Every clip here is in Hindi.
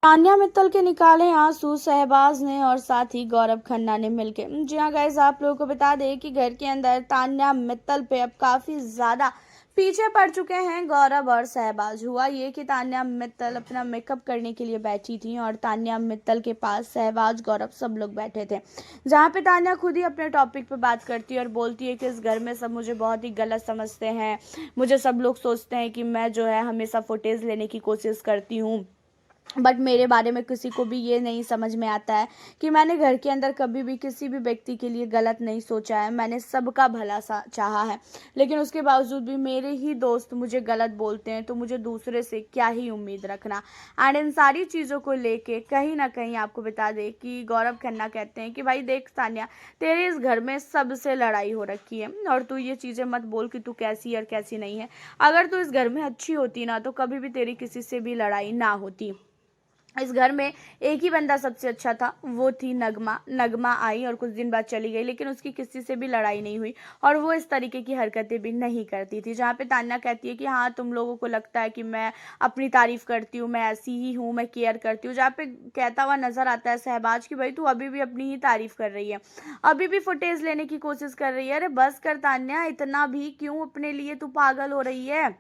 तान्या मित्तल के निकाले आंसू शहबाज ने और साथ ही गौरव खन्ना ने मिलकर। जी हाँ गाइस, आप लोगों को बता दें कि घर के अंदर तान्या मित्तल पे अब काफी ज्यादा पीछे पड़ चुके हैं गौरव और शहबाज। हुआ ये कि तान्या मित्तल अपना मेकअप करने के लिए बैठी थी और तान्या मित्तल के पास शहबाज गौरव सब लोग बैठे थे, जहाँ पे तान्या खुद ही अपने टॉपिक पे बात करती है और बोलती है कि इस घर में सब मुझे बहुत ही गलत समझते हैं, मुझे सब लोग सोचते हैं कि मैं जो है हमेशा फुटेज लेने की कोशिश करती हूँ, बट मेरे बारे में किसी को भी ये नहीं समझ में आता है कि मैंने घर के अंदर कभी भी किसी भी व्यक्ति के लिए गलत नहीं सोचा है, मैंने सबका भला चाहा है, लेकिन उसके बावजूद भी मेरे ही दोस्त मुझे गलत बोलते हैं, तो मुझे दूसरे से क्या ही उम्मीद रखना। एंड इन सारी चीज़ों को लेके कहीं ना कहीं आपको बता दें कि गौरव खन्ना कहते हैं कि भाई देख तान्या, तेरे इस घर में सबसे लड़ाई हो रखी है और तू ये चीज़ें मत बोल कि तू कैसी और कैसी नहीं है। अगर तू इस घर में अच्छी होती ना तो कभी भी तेरी किसी से भी लड़ाई ना होती। इस घर में एक ही बंदा सबसे अच्छा था, वो थी नगमा। नगमा आई और कुछ दिन बाद चली गई, लेकिन उसकी किसी से भी लड़ाई नहीं हुई और वो इस तरीके की हरकतें भी नहीं करती थी। जहाँ पे तान्या कहती है कि हाँ तुम लोगों को लगता है कि मैं अपनी तारीफ करती हूँ, मैं ऐसी ही हूँ, मैं केयर करती हूँ। जहाँ पे कहता हुआ नजर आता है शहबाज की भाई तू अभी भी अपनी ही तारीफ कर रही है, अभी भी फुटेज लेने की कोशिश कर रही है। अरे बस कर तान्या, इतना भी क्यों अपने लिए तू पागल हो रही है।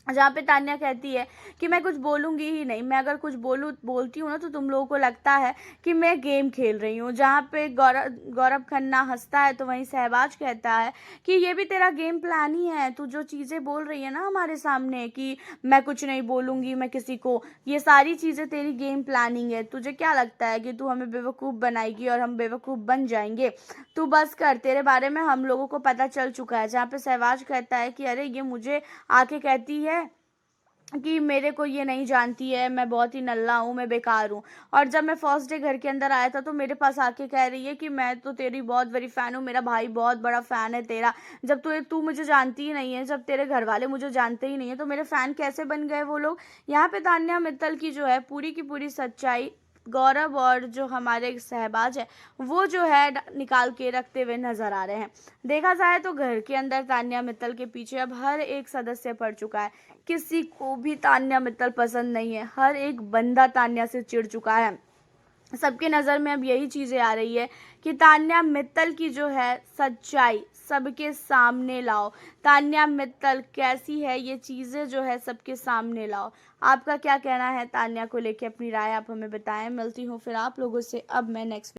जहाँ पे तान्या कहती है कि मैं कुछ बोलूँगी ही नहीं, मैं अगर कुछ बोलती हूँ ना तो तुम लोगों को लगता है कि मैं गेम खेल रही हूँ। जहाँ पे गौरव खन्ना हंसता है तो वहीं शहबाज कहता है कि ये भी तेरा गेम प्लान ही है, तू जो चीज़ें बोल रही है ना हमारे सामने कि मैं कुछ नहीं बोलूँगी मैं किसी को, ये सारी चीज़ें तेरी गेम प्लानिंग है। तुझे क्या लगता है कि तू हमें बेवकूफ़ बनाएगी और हम बेवकूफ़ बन जाएंगे? तू बस कर, तेरे बारे में हम लोगों को पता चल चुका है। जहाँ पे शहबाज कहता है कि अरे ये मुझे आके कहती है कि मेरे को ये नहीं जानती है, मैं बहुत ही नल्ला हूँ, मैं बेकार हूँ। और जब मैं फर्स्ट डे घर के अंदर आया था तो मेरे पास आके कह रही है कि मैं तो तेरी बहुत बड़ी फ़ैन हूँ, मेरा भाई बहुत बड़ा फ़ैन है तेरा। जब तू मुझे जानती ही नहीं है, जब तेरे घर वाले मुझे जानते ही नहीं है, तो मेरे फ़ैन कैसे बन गए वो लोग? यहाँ पे तान्या मित्तल की जो है पूरी की पूरी सच्चाई गौरव और जो हमारे शहबाज है वो जो है निकाल के रखते हुए नजर आ रहे हैं। देखा जाए तो घर के अंदर तान्या मित्तल के पीछे अब हर एक सदस्य पड़ चुका है, किसी को भी तान्या मित्तल पसंद नहीं है, हर एक बंदा तान्या से चिढ़ चुका है। सबके नज़र में अब यही चीज़ें आ रही है कि तान्या मित्तल की जो है सच्चाई सबके सामने लाओ, तान्या मित्तल कैसी है ये चीज़ें जो है सबके सामने लाओ। आपका क्या कहना है तान्या को लेके? अपनी राय आप हमें बताएं। मिलती हूँ फिर आप लोगों से अब मैं नेक्स्ट